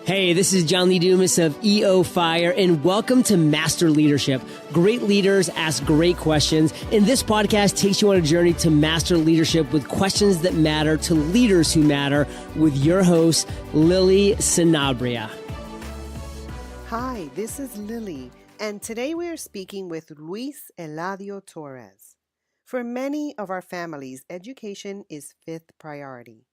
Hey, this is John Lee Dumas of EO Fire, and welcome to Master Leadership. Great leaders ask great questions, and this podcast takes you on a journey to master leadership with questions that matter to leaders who matter with your host, Lily Sanabria. Hi, this is Lily, and today we are speaking with Luis Eladio Torres. For many of our families, education is fifth priority.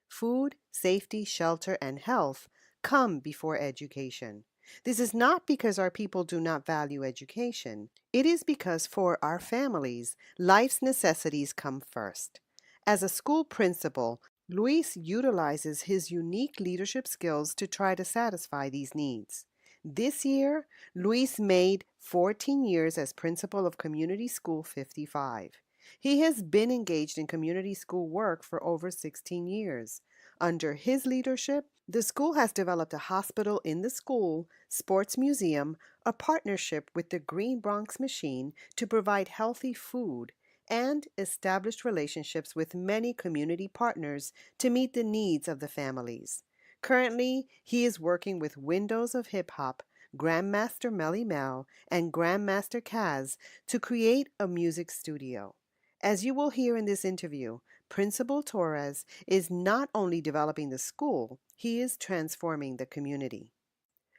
Food, safety, shelter, and health come before education. This is not because our people do not value education. It is because for our families, life's necessities come first. As a school principal, Luis utilizes his unique leadership skills to try to satisfy these needs. This year, Luis made 14 years as principal of Community School 55. He has been engaged in community school work for over 16 years. Under his leadership, the school has developed a hospital in the school, sports museum, a partnership with the Green Bronx Machine to provide healthy food, and established relationships with many community partners to meet the needs of the families. Currently, he is working with Windows of Hip Hop, Grandmaster Melly Mel, and Grandmaster Kaz to create a music studio. As you will hear in this interview, Principal Torres is not only developing the school, he is transforming the community.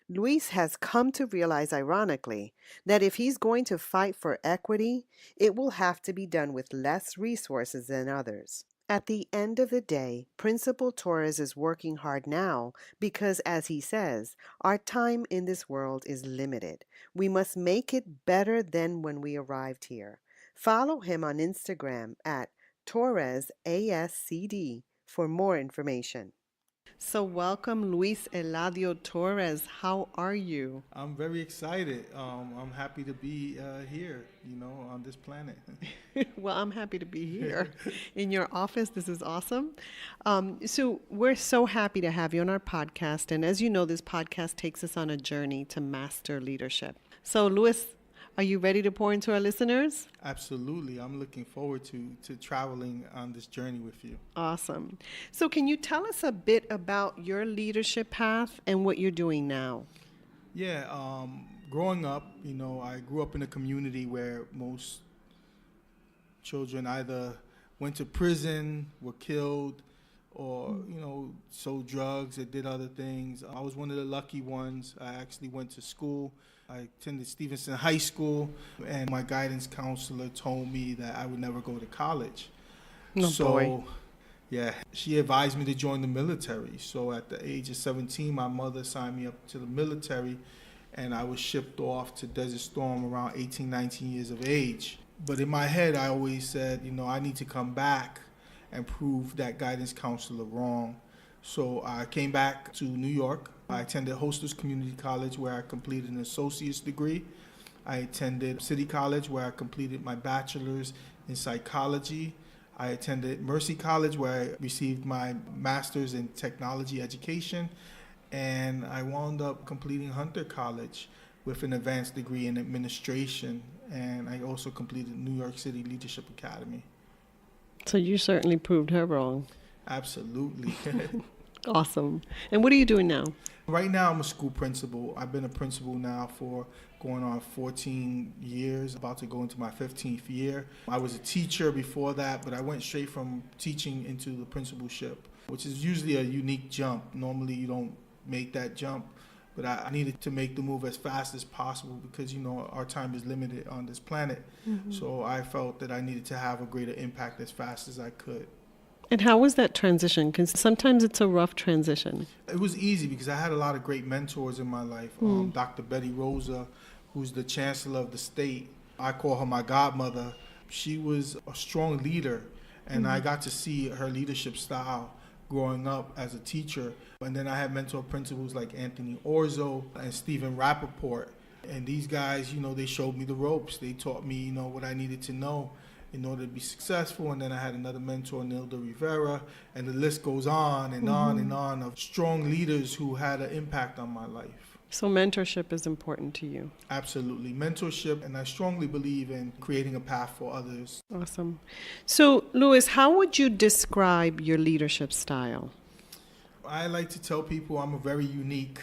Luis has come to realize, ironically, that if he's going to fight for equity, it will have to be done with less resources than others. At the end of the day, Principal Torres is working hard now because, as he says, our time in this world is limited. We must make it better than when we arrived here. Follow him on Instagram at Torres ASCD for more information. So welcome, Luis Eladio Torres. How are you? I'm very excited. I'm happy to be here, on this planet. Well, I'm happy to be here in your office. This is awesome. So we're so happy to have you on our podcast. And as you know, this podcast takes us on a journey to master leadership. So, Luis, are you ready to pour into our listeners? Absolutely. I'm looking forward to traveling on this journey with you. Awesome. So can you tell us a bit about your leadership path and what you're doing now? Yeah. Growing up, I grew up in a community where most children either went to prison, were killed, or, sold drugs or did other things. I was one of the lucky ones. I actually went to school. I attended Stevenson High School, and my guidance counselor told me that I would never go to college. Boy. Yeah, she advised me to join the military. So at the age of 17, my mother signed me up to the military, and I was shipped off to Desert Storm around 18, 19 years of age. But in my head, I always said, I need to come back and prove that guidance counselor wrong. So I came back to New York. I attended Hostels Community College, where I completed an associate's degree. I attended City College, where I completed my bachelor's in psychology. I attended Mercy College, where I received my master's in technology education. And I wound up completing Hunter College with an advanced degree in administration. And I also completed New York City Leadership Academy. So you certainly proved her wrong. Absolutely. Awesome. And what are you doing now? Right now, I'm a school principal. I've been a principal now for going on 14 years, about to go into my 15th year. I was a teacher before that, but I went straight from teaching into the principalship, which is usually a unique jump. Normally, you don't make that jump, but I needed to make the move as fast as possible because, our time is limited on this planet. Mm-hmm. So I felt that I needed to have a greater impact as fast as I could. And how was that transition? Because sometimes it's a rough transition. It was easy because I had a lot of great mentors in my life. Dr. Betty Rosa, who's the chancellor of the state. I call her my godmother. She was a strong leader, and I got to see her leadership style growing up as a teacher. And then I had mentor principals like Anthony Orzo and Stephen Rappaport. And these guys, they showed me the ropes. They taught me, what I needed to know in order to be successful. And then I had another mentor, Nilda Rivera, and the list goes on and on and on of strong leaders who had an impact on my life. So mentorship is important to you. Absolutely. Mentorship, and I strongly believe in creating a path for others. Awesome. So, Luis, how would you describe your leadership style? I like to tell people I'm a very unique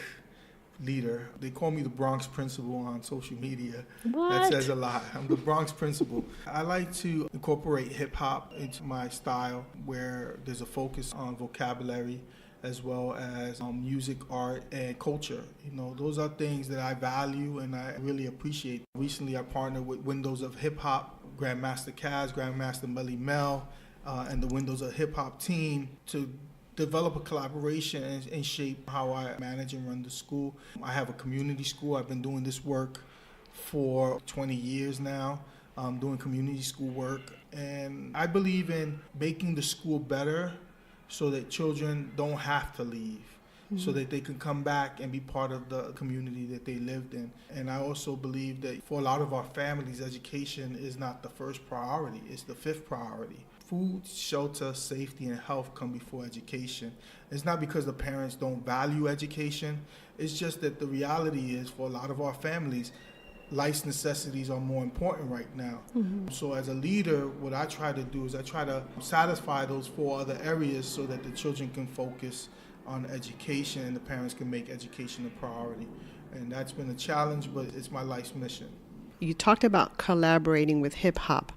leader. They call me the Bronx Principal on social media. What? That says a lot. I'm the Bronx Principal. I like to incorporate hip-hop into my style where there's a focus on vocabulary as well as music, art, and culture. Those are things that I value and I really appreciate. Recently, I partnered with Windows of Hip Hop, Grandmaster Kaz, Grandmaster Melly Mel, and the Windows of Hip Hop team to develop a collaboration and shape how I manage and run the school. I have a community school. I've been doing this work for 20 years now, doing community school work. And I believe in making the school better so that children don't have to leave, so that they can come back and be part of the community that they lived in. And I also believe that for a lot of our families, education is not the first priority, it's the fifth priority. Food, shelter, safety, and health come before education. It's not because the parents don't value education. It's just that the reality is for a lot of our families, life's necessities are more important right now. So as a leader, what I try to do is I try to satisfy those four other areas so that the children can focus on education and the parents can make education a priority. And that's been a challenge, but it's my life's mission. You talked about collaborating with hip hop.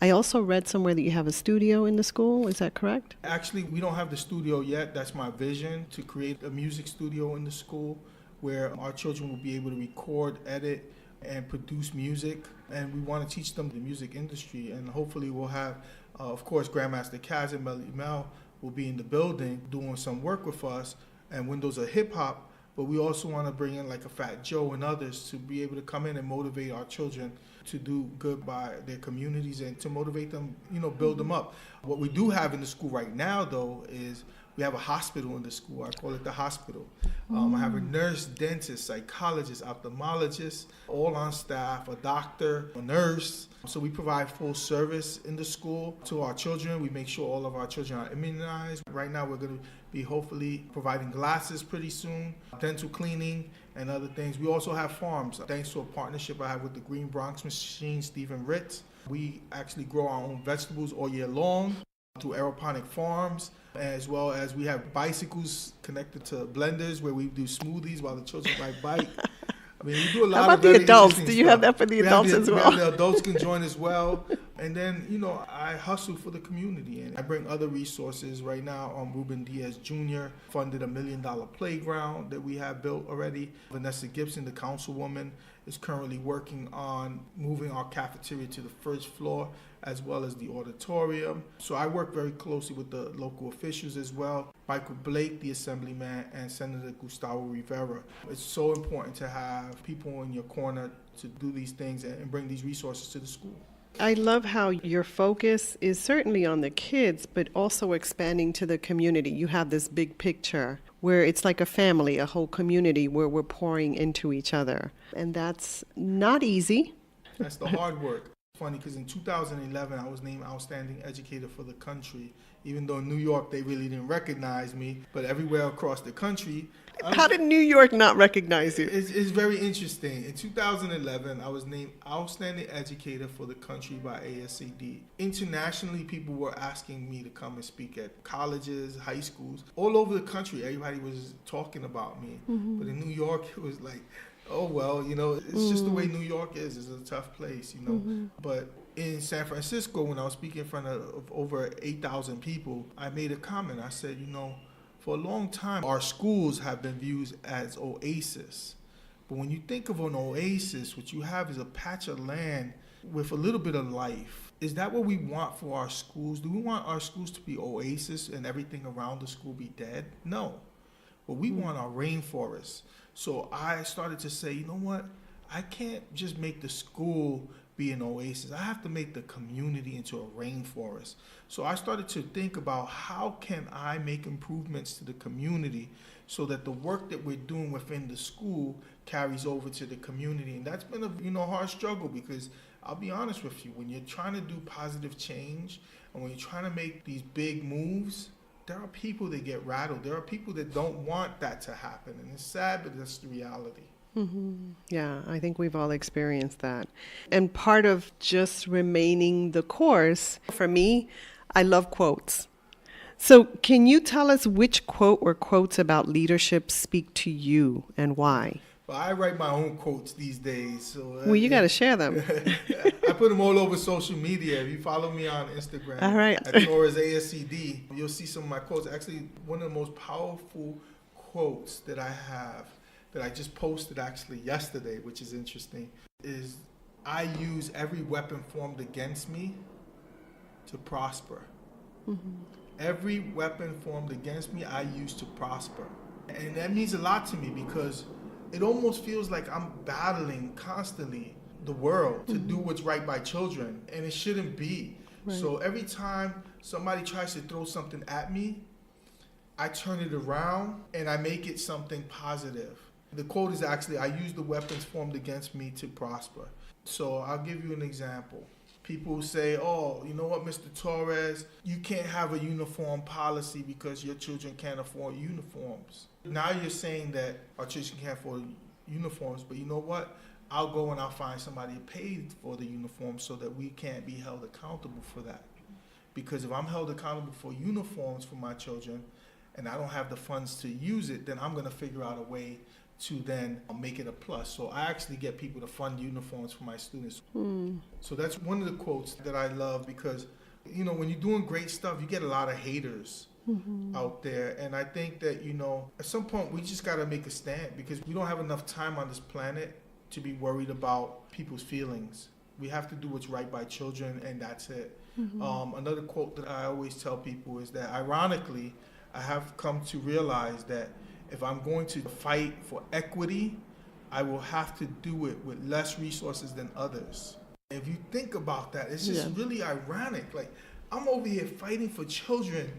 I also read somewhere that you have a studio in the school. Is that correct? Actually, we don't have the studio yet. That's my vision, to create a music studio in the school where our children will be able to record, edit, and produce music. And we want to teach them the music industry. And hopefully we'll have, of course, Grandmaster Kaz and Melly Mel will be in the building doing some work with us and Windows of Hip Hop. But we also want to bring in like a Fat Joe and others to be able to come in and motivate our children to do good by their communities and to motivate them, build them up. What we do have in the school right now, though, is we have a hospital in the school. I call it the hospital. I have a nurse, dentist, psychologist, ophthalmologist, all on staff, a doctor, a nurse. So we provide full service in the school to our children. We make sure all of our children are immunized. Right now we're going to be hopefully providing glasses pretty soon, dental cleaning, and other things. We also have farms. Thanks to a partnership I have with the Green Bronx Machine, Stephen Ritz. We actually grow our own vegetables all year long through aeroponic farms, as well as we have bicycles connected to blenders where we do smoothies while the children ride bike. I mean, we do a lot How about of very the adults? interesting Do you stuff. have that for the adults as well? The adults can join as well. And then, I hustle for the community and I bring other resources. Right now, Ruben Diaz Jr. funded $1 million playground that we have built already. Vanessa Gibson, the councilwoman, is currently working on moving our cafeteria to the first floor as well as the auditorium. So I work very closely with the local officials as well. Michael Blake, the assemblyman, and Senator Gustavo Rivera. It's so important to have people in your corner to do these things and bring these resources to the school. I love how your focus is certainly on the kids, but also expanding to the community. You have this big picture where it's like a family, a whole community where we're pouring into each other. And that's not easy. That's the hard work. Funny because in 2011 I was named Outstanding Educator for the country, even though in New York they really didn't recognize me, but everywhere across the country. How did New York not recognize you? It's very interesting. In 2011 I was named Outstanding Educator for the country by ASCD. Internationally, people were asking me to come and speak at colleges, high schools, all over the country. Everybody was talking about me. But in New York it was like, oh, well, it's just the way New York is. It's a tough place, But in San Francisco, when I was speaking in front of over 8,000 people, I made a comment. I said, for a long time, our schools have been viewed as oasis. But when you think of an oasis, what you have is a patch of land with a little bit of life. Is that what we want for our schools? Do we want our schools to be oasis and everything around the school be dead? No. But we want our rainforests. So I started to say, you know what? I can't just make the school be an oasis. I have to make the community into a rainforest. So I started to think about how can I make improvements to the community so that the work that we're doing within the school carries over to the community. And that's been a hard struggle because I'll be honest with you, when you're trying to do positive change and when you're trying to make these big moves, there are people that get rattled. There are people that don't want that to happen. And it's sad, but that's the reality. Yeah, I think we've all experienced that. And part of just remaining the course, for me, I love quotes. So, can you tell us which quote or quotes about leadership speak to you and why? Well, I write my own quotes these days. So Well, you got to share them. I put them all over social media. If you follow me on Instagram, All right. at Torres ASCD, you'll see some of my quotes. Actually, one of the most powerful quotes that I have, that I just posted actually yesterday, which is interesting, is I use every weapon formed against me to prosper. Mm-hmm. Every weapon formed against me, I use to prosper. And that means a lot to me because it almost feels like I'm battling constantly the world to do what's right by children, and it shouldn't be. Right. So every time somebody tries to throw something at me, I turn it around and I make it something positive. The quote is actually, I use the weapons formed against me to prosper. So I'll give you an example. People say, oh, you know what, Mr. Torres, you can't have a uniform policy because your children can't afford uniforms. Now you're saying that our children can't afford uniforms, but you know what? I'll go and I'll find somebody paid for the uniform so that we can't be held accountable for that. Because if I'm held accountable for uniforms for my children and I don't have the funds to use it, then I'm going to figure out a way to then make it a plus. So I actually get people to fund uniforms for my students. So that's one of the quotes that I love because, you know, when you're doing great stuff, you get a lot of haters out there. And I think that, you know, at some point we just got to make a stand because we don't have enough time on this planet to be worried about people's feelings. We have to do what's right by children, and that's it. Another quote that I always tell people is that, ironically, I have come to realize that if I'm going to fight for equity, I will have to do it with less resources than others. If you think about that, it's just really ironic. Like, I'm over here fighting for children,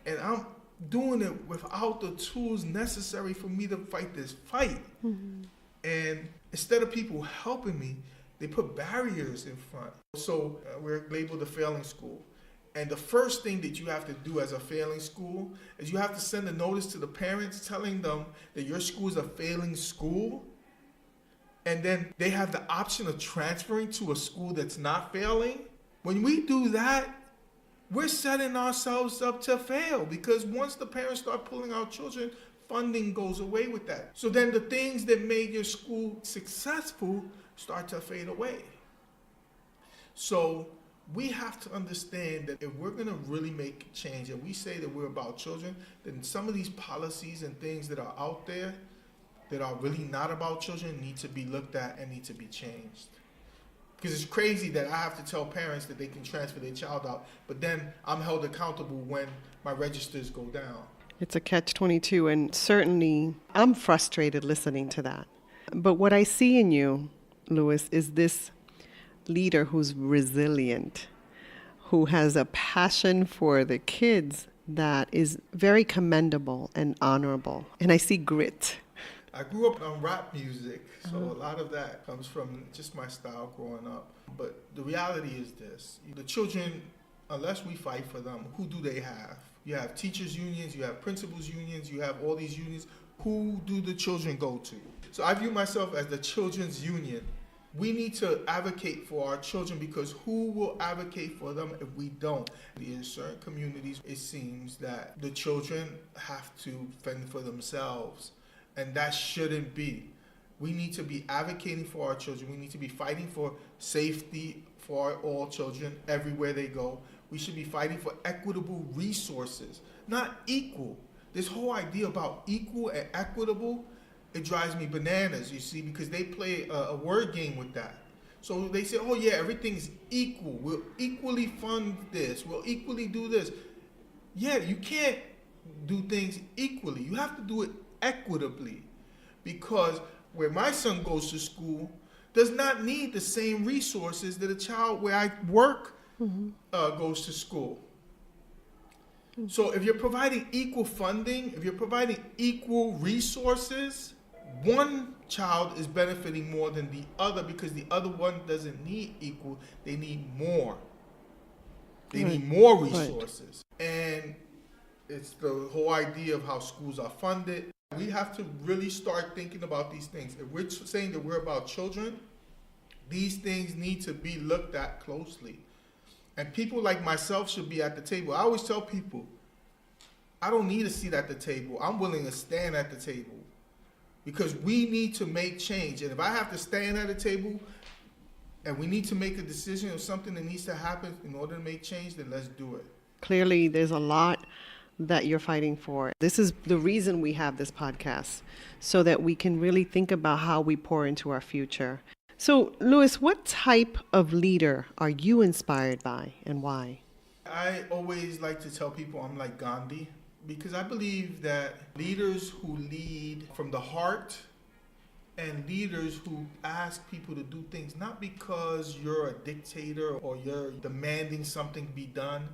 and I'm doing it without the tools necessary for me to fight this fight. And instead of people helping me, they put barriers in front. So we're labeled a failing school. And the first thing that you have to do as a failing school is you have to send a notice to the parents telling them that your school is a failing school. And then they have the option of transferring to a school that's not failing. When we do that, we're setting ourselves up to fail because once the parents start pulling out children, funding goes away with that. So then the things that made your school successful start to fade away. So we have to understand that if we're going to really make change and we say that we're about children, then some of these policies and things that are out there that are really not about children need to be looked at and need to be changed. Because it's crazy that I have to tell parents that they can transfer their child out, but then I'm held accountable when my registers go down. It's a catch-22, and certainly I'm frustrated listening to that. But what I see in you, Luis, is this leader who's resilient, who has a passion for the kids that is very commendable and honorable. And I see grit. I grew up on rap music, so a lot of that comes from just my style growing up. But the reality is this. The children, unless we fight for them, who do they have? You have teachers' unions, you have principals' unions, you have all these unions. Who do the children go to? So I view myself as the children's union. We need to advocate for our children because who will advocate for them if we don't? In certain communities, it seems that the children have to fend for themselves, and that shouldn't be. We need to be advocating for our children. We need to be fighting for safety for all children everywhere they go. We should be fighting for equitable resources, not equal. This whole idea about equal and equitable, it drives me bananas, you see, because they play a word game with that. So they say, oh yeah, everything's equal. We'll equally fund this. We'll equally do this. Yeah, you can't do things equally. You have to do it equitably, because where my son goes to school does not need the same resources that a child where I work goes to school. So if you're providing equal funding, if you're providing equal resources, one child is benefiting more than the other because the other one doesn't need equal, they need more. They need more resources. And it's the whole idea of how schools are funded. We have to really start thinking about these things. If we're saying that we're about children, these things need to be looked at closely. And people like myself should be at the table. I always tell people, I don't need a seat at the table. I'm willing to stand at the table because we need to make change. And if I have to stand at a table and we need to make a decision of something that needs to happen in order to make change, then let's do it. Clearly, there's a lot that you're fighting for. This is the reason we have this podcast, so that we can really think about how we pour into our future. So, Luis, what type of leader are you inspired by and why? I always like to tell people I'm like Gandhi because I believe that leaders who lead from the heart and leaders who ask people to do things not because you're a dictator or you're demanding something be done,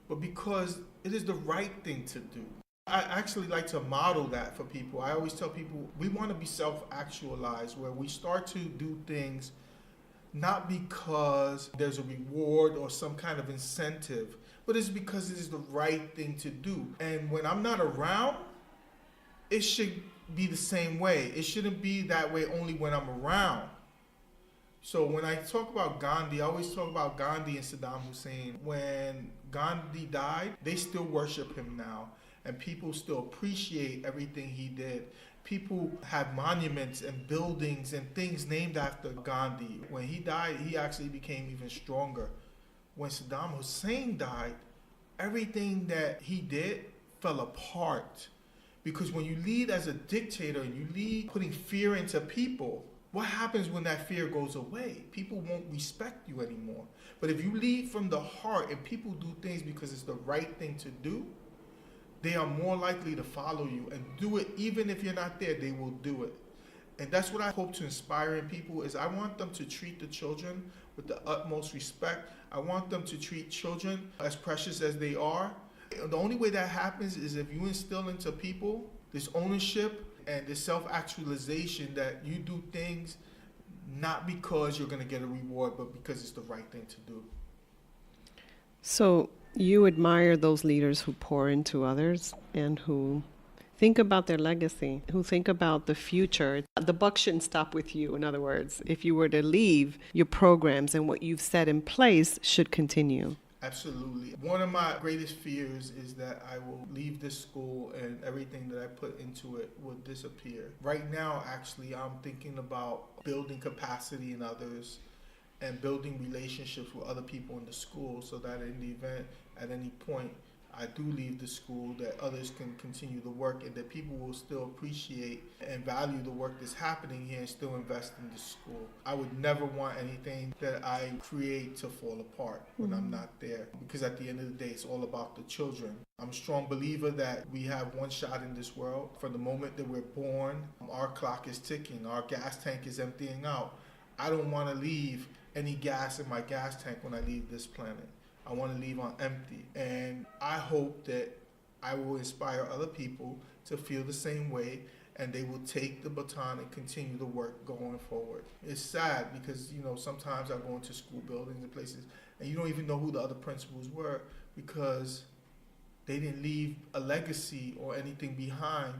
but because it is the right thing to do. I actually like to model that for people. I always tell people we want to be self-actualized, where we start to do things not because there's a reward or some kind of incentive, but it's because it is the right thing to do. And when I'm not around, it should be the same way. It shouldn't be that way only when I'm around. So when I talk about Gandhi, I always talk about Gandhi and Saddam Hussein. When Gandhi died, they still worship him now. And people still appreciate everything he did. People have monuments and buildings and things named after Gandhi. When he died, he actually became even stronger. When Saddam Hussein died, everything that he did fell apart. Because when you lead as a dictator and you lead putting fear into people, what happens when that fear goes away? People won't respect you anymore. But if you lead from the heart and people do things because it's the right thing to do, they are more likely to follow you and do it. Even if you're not there, they will do it. And that's what I hope to inspire in people is I want them to treat the children with the utmost respect. I want them to treat children as precious as they are. The only way that happens is if you instill into people this ownership and this self-actualization that you do things not because you're going to get a reward, but because it's the right thing to do. So you admire those leaders who pour into others and who think about their legacy, who think about the future. The buck shouldn't stop with you. In other words, if you were to leave, your programs and what you've set in place should continue. Absolutely. One of my greatest fears is that I will leave this school and everything that I put into it will disappear. Right now, actually, I'm thinking about building capacity in others and building relationships with other people in the school so that in the event, at any point, I do leave the school, that others can continue the work and that people will still appreciate and value the work that's happening here and still invest in the school. I would never want anything that I create to fall apart when I'm not there, because at the end of the day, it's all about the children. I'm a strong believer that we have one shot in this world. From the moment that we're born, our clock is ticking, our gas tank is emptying out. I don't want to leave any gas in my gas tank when I leave this planet. I want to leave on empty. And I hope that I will inspire other people to feel the same way and they will take the baton and continue the work going forward. It's sad because, sometimes I go into school buildings and places and you don't even know who the other principals were because they didn't leave a legacy or anything behind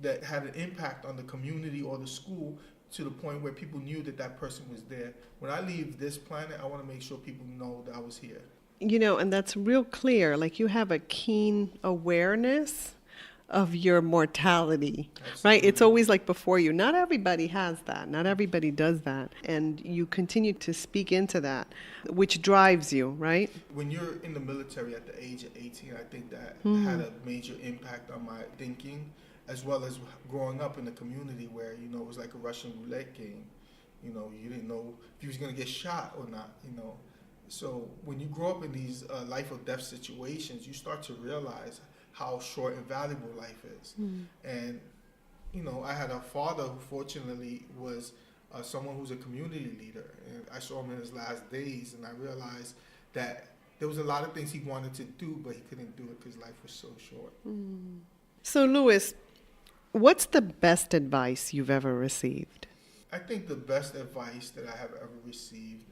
that had an impact on the community or the school to the point where people knew that that person was there. When I leave this planet, I want to make sure people know that I was here. And that's real clear. Like you have a keen awareness of your mortality, Absolutely. right? It's always like before you. Not everybody has that. Not everybody does that. And you continue to speak into that, which drives you, right? When you're in the military at the age of 18, I think that had a major impact on my thinking, as well as growing up in the community where, it was like a Russian roulette game. You didn't know if you was going to get shot or not, So when you grow up in these life or death situations, you start to realize how short and valuable life is. And, I had a father who fortunately was someone who's a community leader. And I saw him in his last days and I realized that there was a lot of things he wanted to do, but he couldn't do it because life was so short. So, Luis, what's the best advice you've ever received? I think the best advice that I have ever received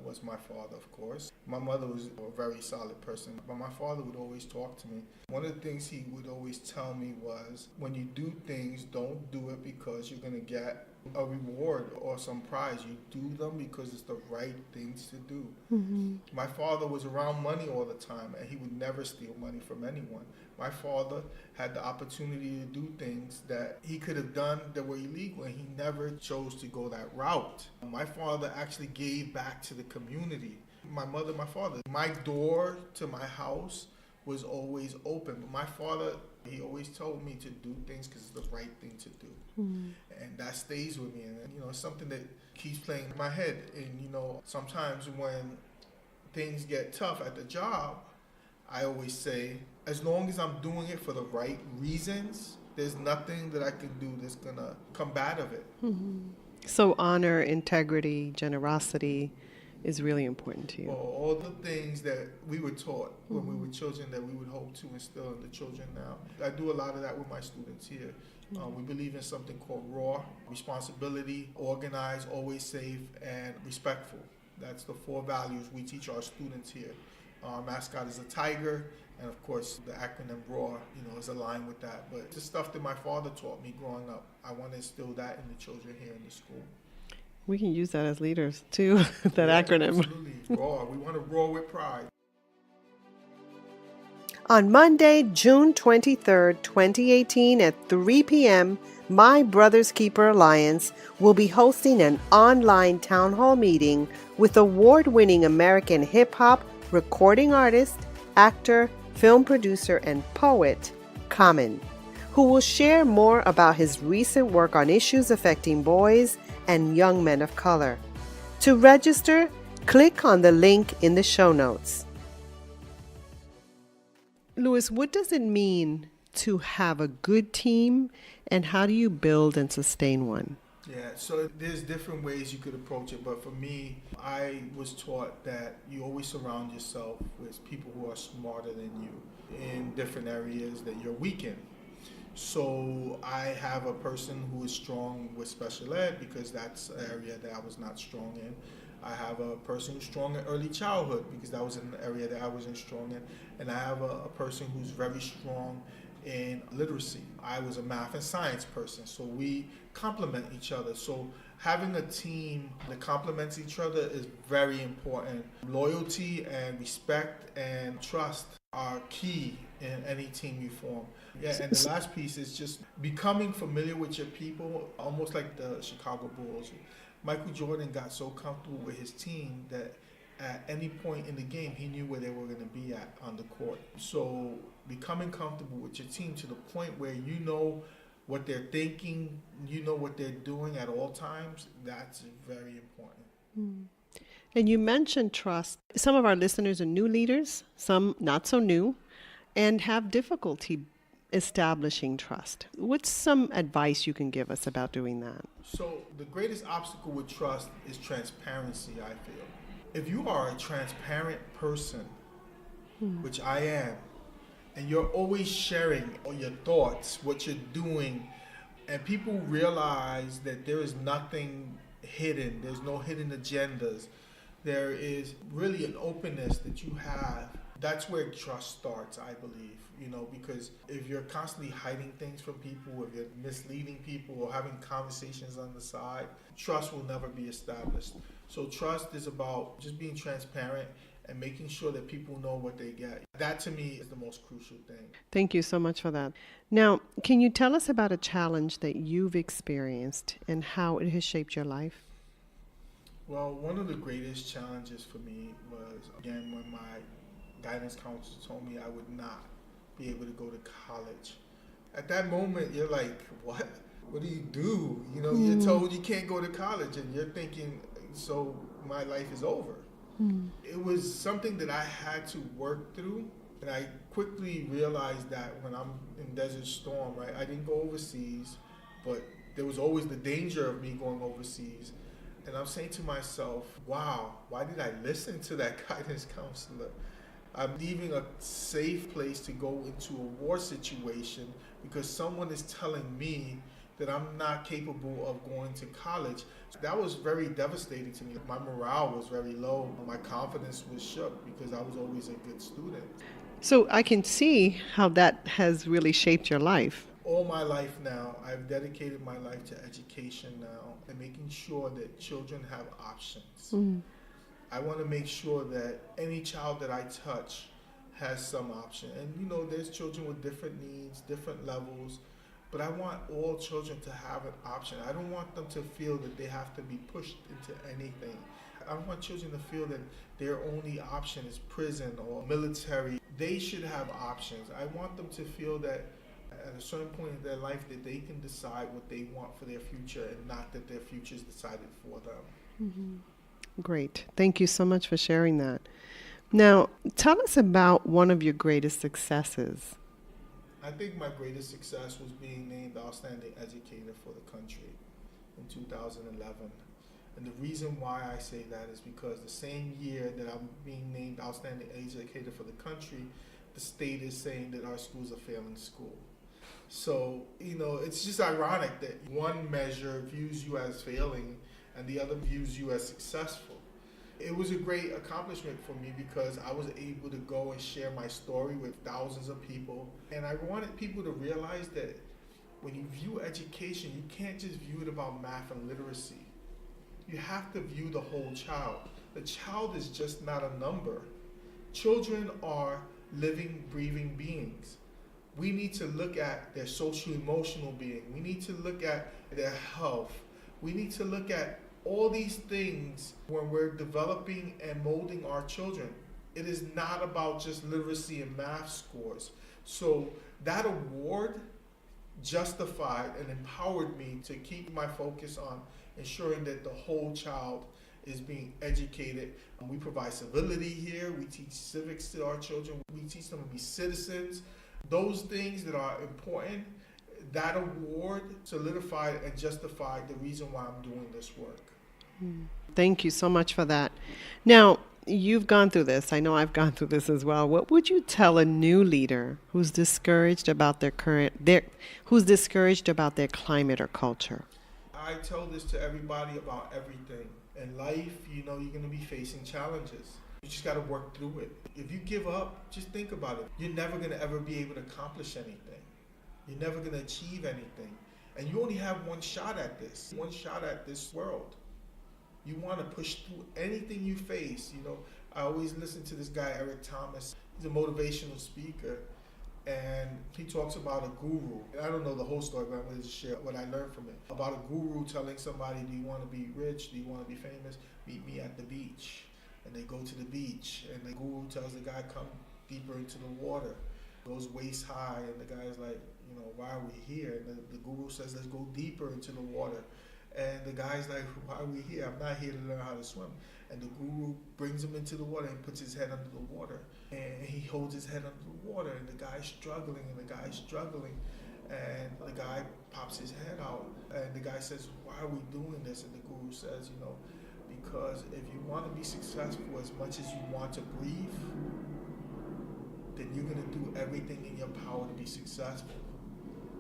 was my father, of course. My mother was a very solid person, but my father would always talk to me. One of the things he would always tell me was, when you do things, don't do it because you're going to get a reward or some prize. You do them because it's the right things to do. My father was around money all the time, and he would never steal money from anyone. My father had the opportunity to do things that he could have done that were illegal, and he never chose to go that route. My father actually gave back to the community. My mother, my father. My door to my house was always open. But my father, he always told me to do things because it's the right thing to do. And that stays with me. And, it's something that keeps playing in my head. And, sometimes when things get tough at the job, I always say, as long as I'm doing it for the right reasons, there's nothing that I can do that's going to come bad of it. So honor, integrity, generosity is really important to you. Well, all the things that we were taught when we were children that we would hope to instill in the children now. I do a lot of that with my students here. We believe in something called RAW, responsibility, organized, always safe, and respectful. That's the 4 values we teach our students here. Our mascot is a tiger, and of course the acronym RAW, is aligned with that. But the stuff that my father taught me growing up, I want to instill that in the children here in the school. We can use that as leaders too, that acronym. Absolutely. RAW. We want to roar with pride. On Monday, June 23rd, 2018 at 3 p.m., My Brother's Keeper Alliance will be hosting an online town hall meeting with award-winning American hip-hop recording artist, actor, film producer, and poet, Common, who will share more about his recent work on issues affecting boys and young men of color. To register, click on the link in the show notes. Louis, what does it mean to have a good team, and how do you build and sustain one? Yeah, so there's different ways you could approach it, but for me, I was taught that you always surround yourself with people who are smarter than you in different areas that you're weak in. So I have a person who is strong with special ed because that's an area that I was not strong in. I have a person who's strong in early childhood because that was an area that I wasn't strong in. And I have a person who's very strong in literacy. I was a math and science person, so we complement each other. So having a team that complements each other is very important. Loyalty and respect and trust are key in any team you form. Yeah, and the last piece is just becoming familiar with your people, almost like the Chicago Bulls. Michael Jordan got so comfortable with his team that at any point in the game, he knew where they were going to be at on the court. So becoming comfortable with your team to the point where you know what they're thinking, you know what they're doing at all times, that's very important. And you mentioned trust. Some of our listeners are new leaders, some not so new, and have difficulty establishing trust. What's some advice you can give us about doing that? So the greatest obstacle with trust is transparency, I feel. If you are a transparent person, which I am, and you're always sharing all your thoughts, what you're doing, and people realize that there is nothing hidden, there's no hidden agendas, there is really an openness that you have, that's where trust starts, I believe. Because if you're constantly hiding things from people, if you're misleading people or having conversations on the side, trust will never be established. So trust is about just being transparent and making sure that people know what they get. That to me is the most crucial thing. Thank you so much for that. Now, can you tell us about a challenge that you've experienced and how it has shaped your life? Well, one of the greatest challenges for me was, again, when my guidance counselor told me I would not be able to go to college. At that moment, you're like, what? What do you do? You're told you can't go to college, and you're thinking, so my life is over. It was something that I had to work through, and I quickly realized that when I'm in Desert Storm, right, I didn't go overseas, but there was always the danger of me going overseas. And I'm saying to myself, wow, why did I listen to that guidance counselor? I'm leaving a safe place to go into a war situation because someone is telling me that I'm not capable of going to college. That was very devastating to me. My morale was very low. My confidence was shook because I was always a good student. So I can see how that has really shaped your life. All my life now, I've dedicated my life to education now and making sure that children have options. I want to make sure that any child that I touch has some option. And there's children with different needs, different levels, but I want all children to have an option. I don't want them to feel that they have to be pushed into anything. I want children to feel that their only option is prison or military. They should have options. I want them to feel that at a certain point in their life that they can decide what they want for their future and not that their future is decided for them. Great. Thank you so much for sharing that. Now, tell us about one of your greatest successes. I think my greatest success was being named Outstanding Educator for the country in 2011. And the reason why I say that is because the same year that I'm being named Outstanding Educator for the country, the state is saying that our schools are failing school. So, it's just ironic that one measure views you as failing and the other views you as successful. It was a great accomplishment for me because I was able to go and share my story with thousands of people. And I wanted people to realize that when you view education, you can't just view it about math and literacy. You have to view the whole child. The child is just not a number. Children are living, breathing beings. We need to look at their social-emotional being. We need to look at their health. We need to look at all these things when we're developing and molding our children. It is not about just literacy and math scores. So that award justified and empowered me to keep my focus on ensuring that the whole child is being educated. We provide civility here. We teach civics to our children. We teach them to be citizens. Those things that are important, that award solidified and justified the reason why I'm doing this work. Thank you so much for that. Now, you've gone through this. I know I've gone through this as well. What would you tell a new leader who's discouraged about their climate or culture? I tell this to everybody about everything. In life, you're going to be facing challenges. You just got to work through it. If you give up, just think about it. You're never going to ever be able to accomplish anything. You're never going to achieve anything. And you only have one shot at this world. You want to push through anything you face. I always listen to this guy, Eric Thomas. He's a motivational speaker. And he talks about a guru. And I don't know the whole story, but I'm going to just share what I learned from it. About a guru telling somebody, do you want to be rich? Do you want to be famous? Meet me at the beach. And they go to the beach. And the guru tells the guy, come deeper into the water. Goes waist high. And the guy's like, why are we here? And the guru says, let's go deeper into the water. And the guy's like, why are we here? I'm not here to learn how to swim. And the guru brings him into the water and puts his head under the water. And he holds his head under the water. And the guy's struggling. And the guy pops his head out. And the guy says, why are we doing this? And the guru says, because if you want to be successful as much as you want to breathe, then you're going to do everything in your power to be successful.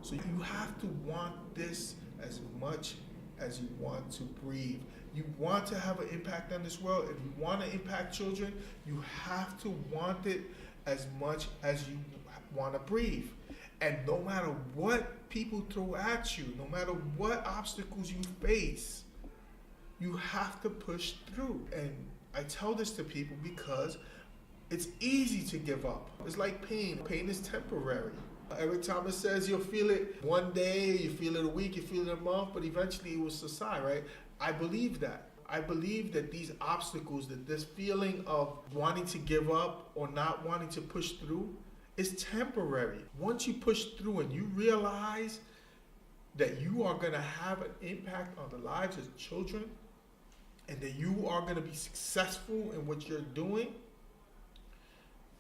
So you have to want this as much as you want to breathe. You want to have an impact on this world. If you want to impact children, you have to want it as much as you want to breathe. And no matter what people throw at you, no matter what obstacles you face, you have to push through. And I tell this to people because it's easy to give up. It's like pain. Pain is temporary. Eric Thomas says you'll feel it one day, you feel it a week, you feel it a month, but eventually it will subside, right? I believe that. I believe that these obstacles, that this feeling of wanting to give up or not wanting to push through is temporary. Once you push through and you realize that you are going to have an impact on the lives of children and that you are going to be successful in what you're doing,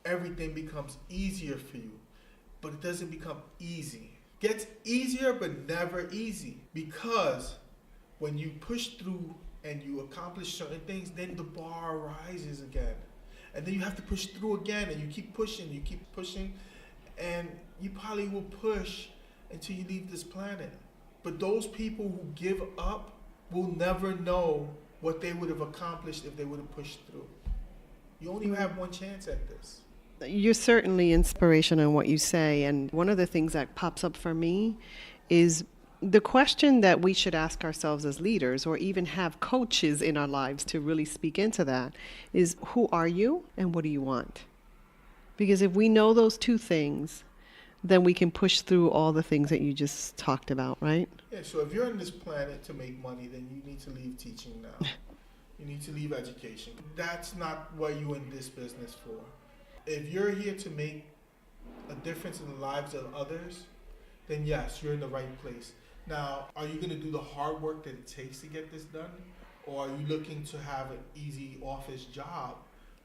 everything becomes easier for you. But it doesn't become easy. It gets easier, but never easy. Because when you push through and you accomplish certain things, then the bar rises again. And then you have to push through again, and you keep pushing, and you probably will push until you leave this planet. But those people who give up will never know what they would have accomplished if they would have pushed through. You only have one chance at this. You're certainly inspirational in what you say. And one of the things that pops up for me is the question that we should ask ourselves as leaders, or even have coaches in our lives to really speak into that, is who are you and what do you want? Because if we know those two things, then we can push through all the things that you just talked about, right? Yeah, so if you're on this planet to make money, then you need to leave teaching now. You need to leave education. That's not what you're in this business for. If you're here to make a difference in the lives of others, then yes, you're in the right place. Now, are you going to do the hard work that it takes to get this done? Or are you looking to have an easy office job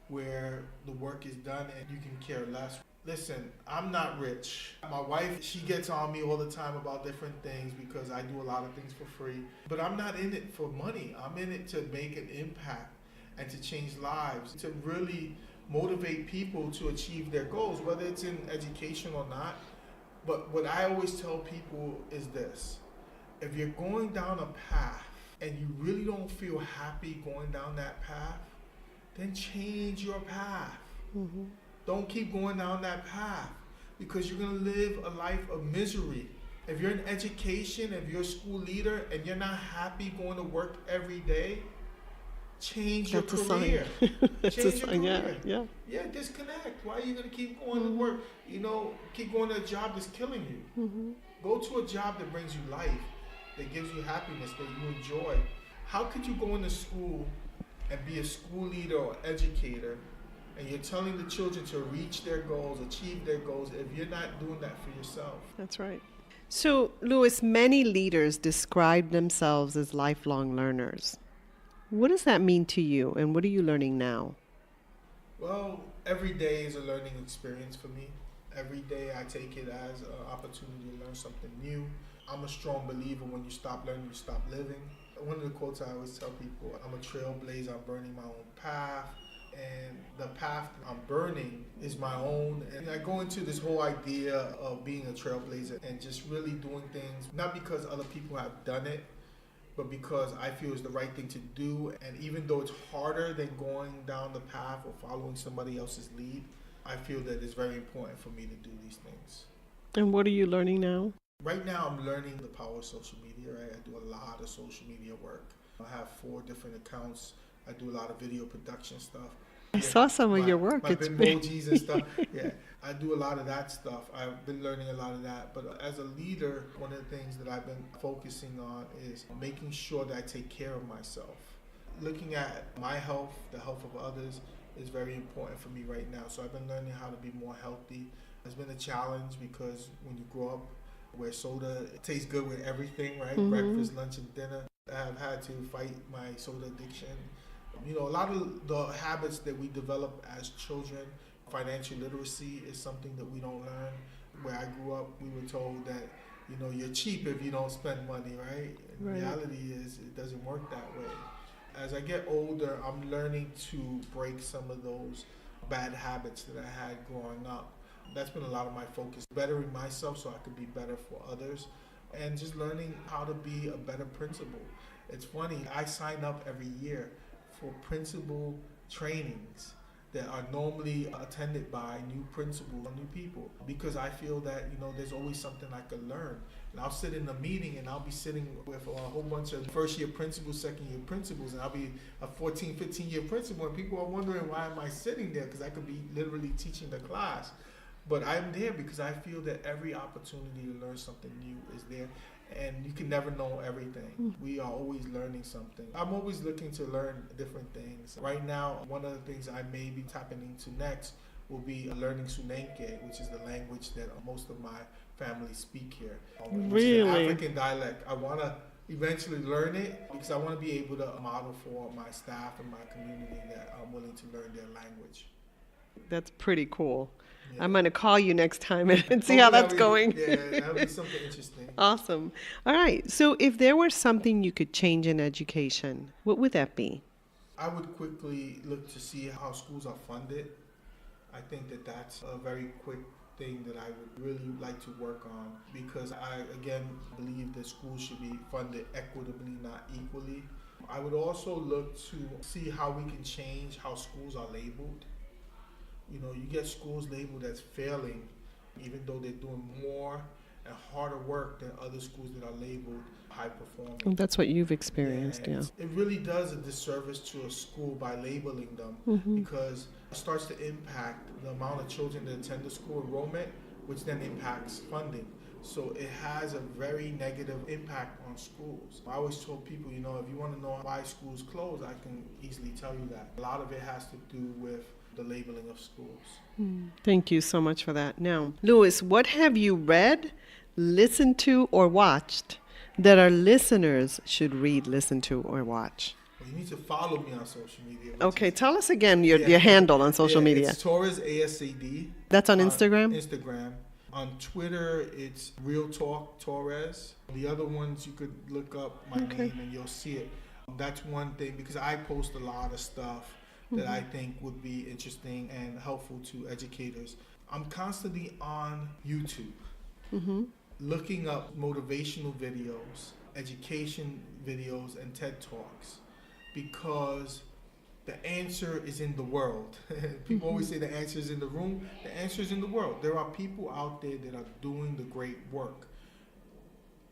where the work is done and you can care less? Listen, I'm not rich. My wife, she gets on me all the time about different things because I do a lot of things for free. But I'm not in it for money. I'm in it to make an impact and to change lives, to really motivate people to achieve their goals, whether it's in education or not. But what I always tell people is this: if you're going down a path and you really don't feel happy going down that path, then change your path. Mm-hmm. Don't keep going down that path, because you're going to live a life of misery. If you're in education, if you're a school leader and you're not happy going to work every day, change your career. That's Change a your sign. career. Yeah. Yeah, disconnect. Why are you going to keep going to work? You know, keep going to a job that's killing you. Mm-hmm. Go to a job that brings you life, that gives you happiness, that you enjoy. How could you go into school and be a school leader or educator, and you're telling the children to reach their goals, achieve their goals, if you're not doing that for yourself? That's right. So, Louis, many leaders describe themselves as lifelong learners. What does that mean to you, and what are you learning now? Well, every day is a learning experience for me. Every day I take it as an opportunity to learn something new. I'm a strong believer: when you stop learning, you stop living. One of the quotes I always tell people: I'm a trailblazer, I'm burning my own path. And the path I'm burning is my own. And I go into this whole idea of being a trailblazer and just really doing things, not because other people have done it, but because I feel it's the right thing to do. And even though it's harder than going down the path or following somebody else's lead, I feel that it's very important for me to do these things. And what are you learning now? Right now, I'm learning the power of social media, right? I do a lot of social media work. I have 4 different accounts. I do a lot of video production stuff. I saw some of your work. My emojis and stuff. Yeah, I do a lot of that stuff. I've been learning a lot of that. But as a leader, one of the things that I've been focusing on is making sure that I take care of myself. Looking at my health, the health of others, is very important for me right now. So I've been learning how to be more healthy. It's been a challenge because when you grow up where soda tastes good with everything, right? Mm-hmm. Breakfast, lunch, and dinner. I've had to fight my soda addiction. You know, a lot of the habits that we develop as children, financial literacy is something that we don't learn. Where I grew up, we were told that, you know, you're cheap if you don't spend money, right? And Right. reality is it doesn't work that way. As I get older, I'm learning to break some of those bad habits that I had growing up. That's been a lot of my focus, bettering myself so I could be better for others, and just learning how to be a better principal. It's funny, I sign up every year for principal trainings that are normally attended by new principals or new people, because I feel that, you know, there's always something I could learn. And I'll sit in a meeting and I'll be sitting with a whole bunch of first year principals, second year principals, and I'll be a 14, 15 year principal, and people are wondering why am I sitting there, because I could be literally teaching the class. But I'm there because I feel that every opportunity to learn something new is there, and you can never know everything. We are always learning something. I'm always looking to learn different things. Right now, one of the things I may be tapping into next will be learning Sunenke, which is the language that most of my family speak here. Which is an African dialect. I want to eventually learn it because I want to be able to model for my staff and my community that I'm willing to learn their language. That's pretty cool. Yeah. I'm going to call you next time and see how that's going. Yeah, that would be something interesting. Awesome. All right. So if there were something you could change in education, what would that be? I would quickly look to see how schools are funded. I think that that's a very quick thing that I would really like to work on, because I, again, believe that schools should be funded equitably, not equally. I would also look to see how we can change how schools are labeled. You know, you get schools labeled as failing, even though they're doing more and harder work than other schools that are labeled high performing. Well, that's what you've experienced, yeah. It really does a disservice to a school by labeling them because it starts to impact the amount of children that attend the school enrollment, which then impacts funding. So it has a very negative impact on schools. I always told people, you know, if you want to know why schools close, I can easily tell you that. A lot of it has to do with the labeling of schools. Thank you so much for that. Now, Louis, what have you read, listened to, or watched that our listeners should read, listen to, or watch? Well, you need to follow me on social media. Okay, tell us again your handle on social media. It's Torres ASAD. That's on Instagram? Instagram. On Twitter, it's Real Talk Torres. The other ones, you could look up my name and you'll see it. That's one thing, because I post a lot of stuff that I think would be interesting and helpful to educators. I'm constantly on YouTube, looking up motivational videos, education videos, and TED Talks, because the answer is in the world. People always say the answer is in the room. The answer is in the world. There are people out there that are doing the great work.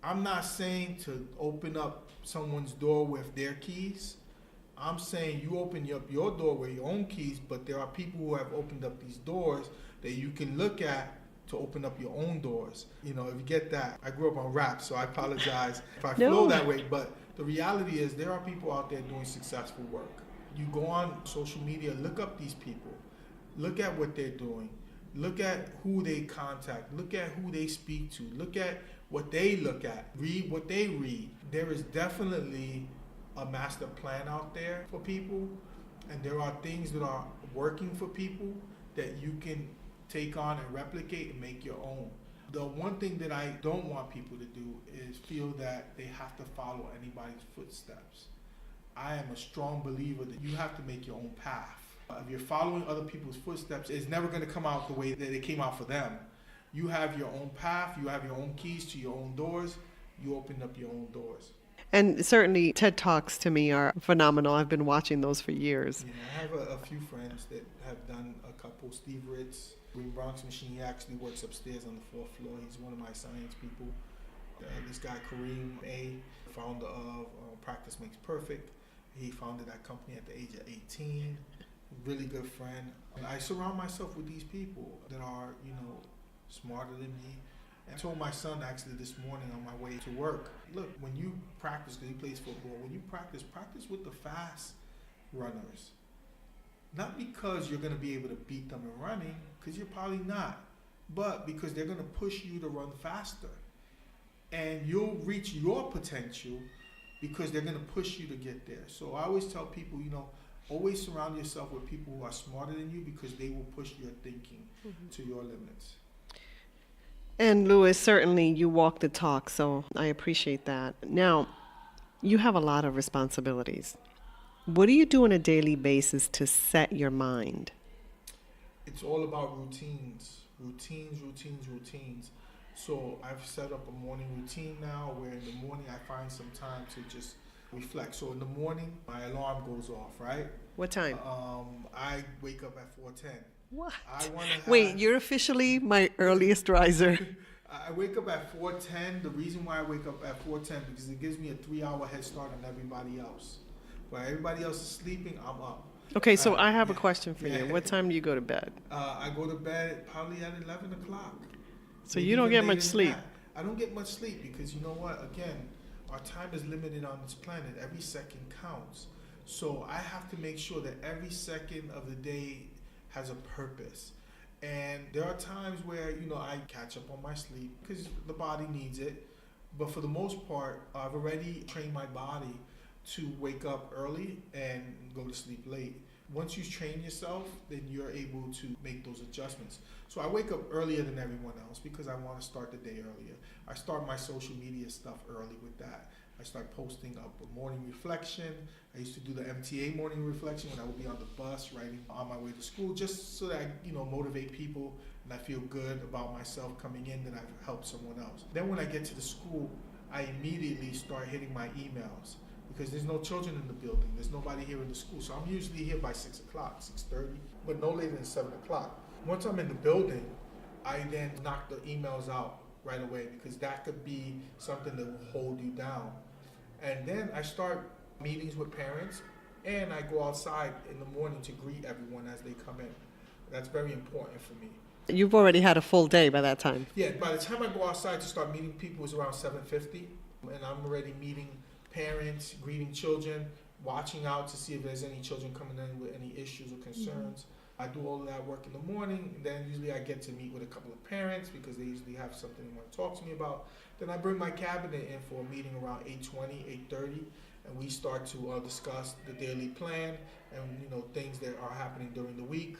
I'm not saying to open up someone's door with their keys. I'm saying you open up your door with your own keys, but there are people who have opened up these doors that you can look at to open up your own doors. You know, if you get that. I grew up on rap, so I apologize if I flow that way, but the reality is there are people out there doing successful work. You go on social media, look up these people, look at what they're doing, look at who they contact, look at who they speak to, look at what they look at, read what they read. There is definitely a master plan out there for people, and there are things that are working for people that you can take on and replicate and make your own. The one thing that I don't want people to do is feel that they have to follow anybody's footsteps. I am a strong believer that you have to make your own path. If you're following other people's footsteps, it's never going to come out the way that it came out for them. You have your own path, you have your own keys to your own doors, you open up your own doors. And certainly TED Talks to me are phenomenal. I've been watching those for years. Yeah, I have a few friends that have done a couple. Steve Ritz, Green Bronx Machine, he actually works upstairs on the 4th floor. He's one of my science people. This guy, Kareem A., founder of Practice Makes Perfect. He founded that company at the age of 18. Really good friend. I surround myself with these people that are, you know, smarter than me. I told my son actually this morning on my way to work, look, when you practice, because he plays football, when you practice with the fast runners. Not because you're going to be able to beat them in running, because you're probably not, but because they're going to push you to run faster. And you'll reach your potential because they're going to push you to get there. So I always tell people, you know, always surround yourself with people who are smarter than you, because they will push your thinking to your limits. And Louis, certainly you walk the talk, so I appreciate that. Now, you have a lot of responsibilities. What do you do on a daily basis to set your mind? It's all about routines. Routines. So I've set up a morning routine now where in the morning I find some time to just reflect. So in the morning, my alarm goes off, right? What time? I wake up at 4:10. What? Wait, you're officially my earliest riser. I wake up at 4:10. The reason why I wake up at 4:10 because it gives me a 3-hour head start on everybody else. While everybody else is sleeping, I'm up. Okay, so I have a question for you. What time do you go to bed? I go to bed probably at 11 o'clock. So you don't get much sleep. I don't get much sleep because you know what? Again, our time is limited on this planet. Every second counts. So I have to make sure that every second of the day has a purpose. And there are times where, you know, I catch up on my sleep because the body needs it. But for the most part, I've already trained my body to wake up early and go to sleep late. Once you train yourself, then you're able to make those adjustments. So I wake up earlier than everyone else because I want to start the day earlier. I start my social media stuff early with that. I start posting up a morning reflection. I used to do the MTA morning reflection when I would be on the bus riding on my way to school, just so that I, you know, motivate people and I feel good about myself coming in that I've helped someone else. Then when I get to the school, I immediately start hitting my emails because there's no children in the building. There's nobody here in the school. So I'm usually here by 6 o'clock, 6:30, but no later than 7 o'clock. Once I'm in the building, I then knock the emails out right away, because that could be something that will hold you down. And then I start meetings with parents, and I go outside in the morning to greet everyone as they come in. That's very important for me. You've already had a full day by that time. Yeah, by the time I go outside to start meeting people, it's around 7:50, and I'm already meeting parents, greeting children, watching out to see if there's any children coming in with any issues or concerns. I do all of that work in the morning, and then usually I get to meet with a couple of parents because they usually have something they want to talk to me about. Then I bring my cabinet in for a meeting around 8:20, 8:30, and we start to discuss the daily plan and things that are happening during the week,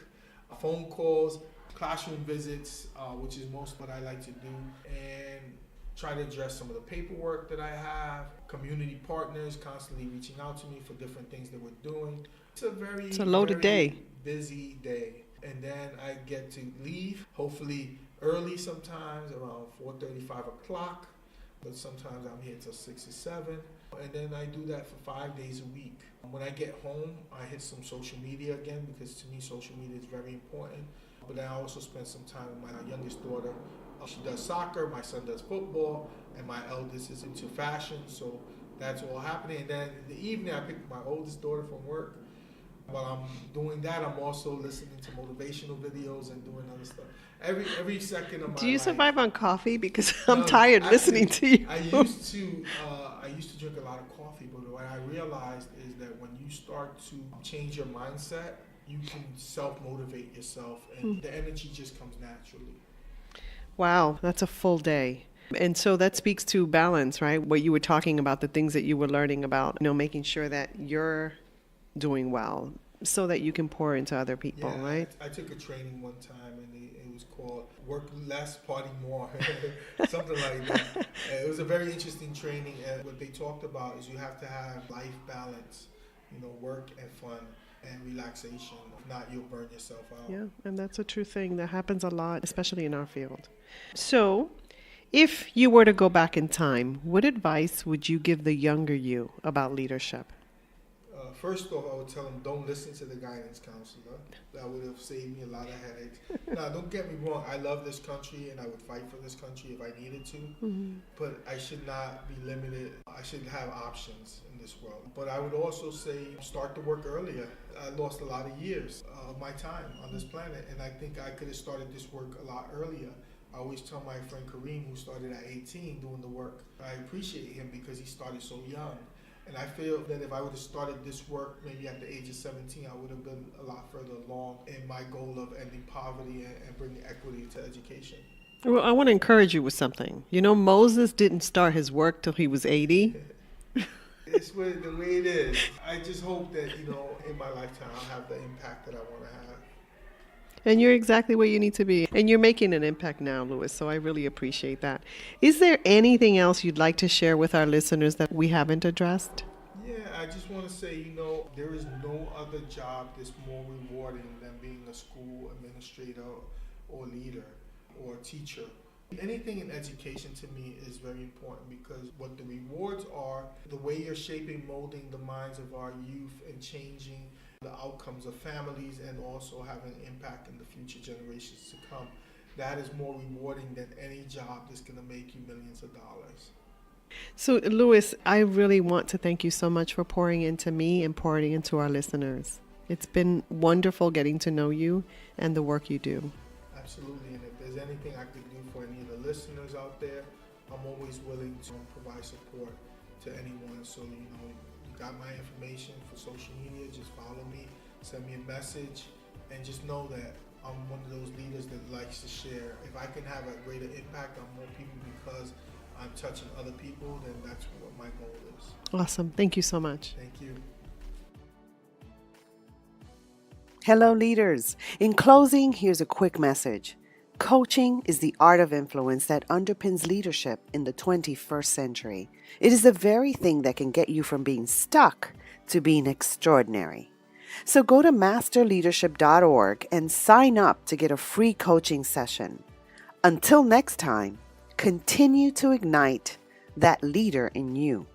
phone calls, classroom visits, which is most what I like to do, and try to address some of the paperwork that I have. Community partners constantly reaching out to me for different things that we're doing. It's a loaded day. Busy day. And then I get to leave, hopefully early sometimes, around 4:30, 5 o'clock. But sometimes I'm here till 6 or 7. And then I do that for 5 days a week. When I get home, I hit some social media again, because to me social media is very important. But I also spend some time with my youngest daughter. She does soccer, my son does football, and my eldest is into fashion, so that's all happening. And then in the evening, I pick my oldest daughter from work. While I'm doing that, I'm also listening to motivational videos and doing other stuff. Every second of my life. Do you survive on coffee? Because I'm tired listening to you. I used to drink a lot of coffee, but what I realized is that when you start to change your mindset, you can self-motivate yourself, and the energy just comes naturally. Wow, that's a full day. And so that speaks to balance, right? What you were talking about, the things that you were learning about, making sure that you're doing well so that you can pour into other people, right? I took a training one time, and it was called Work Less, Party More, something like that. It was a very interesting training, and what they talked about is you have to have life balance, work and fun and relaxation. If not, you'll burn yourself out. Yeah, and that's a true thing that happens a lot, especially in our field. So, if you were to go back in time, what advice would you give the younger you about leadership? First off, I would tell them, don't listen to the guidance counselor. That would have saved me a lot of headaches. Now, don't get me wrong. I love this country, and I would fight for this country if I needed to. But I should not be limited. I should have options in this world. But I would also say, start the work earlier. I lost a lot of years of my time on this planet, and I think I could have started this work a lot earlier. I always tell my friend Kareem, who started at 18 doing the work, I appreciate him because he started so young. And I feel that if I would have started this work maybe at the age of 17, I would have been a lot further along in my goal of ending poverty and bringing equity to education. Well, I want to encourage you with something. Moses didn't start his work till he was 80. It's the way it is. I just hope that, in my lifetime, I'll have the impact that I want to have. And you're exactly where you need to be. And you're making an impact now, Louis, so I really appreciate that. Is there anything else you'd like to share with our listeners that we haven't addressed? Yeah, I just want to say, there is no other job that's more rewarding than being a school administrator or leader or teacher. Anything in education to me is very important, because what the rewards are, the way you're shaping, molding the minds of our youth and changing the outcomes of families, and also having an impact in the future generations to come. That is more rewarding than any job that's going to make you millions of dollars. So, Louis, I really want to thank you so much for pouring into me and pouring into our listeners. It's been wonderful getting to know you and the work you do. Absolutely, and if there's anything I could do for any of the listeners out there, I'm always willing to provide support to anyone. So, you got my information for social media. Just follow me, send me a message, and just know that I'm one of those leaders that likes to share. If I can have a greater impact on more people because I'm touching other people, then that's what my goal is. Awesome. Thank you so much. Thank you. Hello, leaders. In closing, here's a quick message. Coaching is the art of influence that underpins leadership in the 21st century. It is the very thing that can get you from being stuck to being extraordinary. So go to masterleadership.org and sign up to get a free coaching session. Until next time, continue to ignite that leader in you.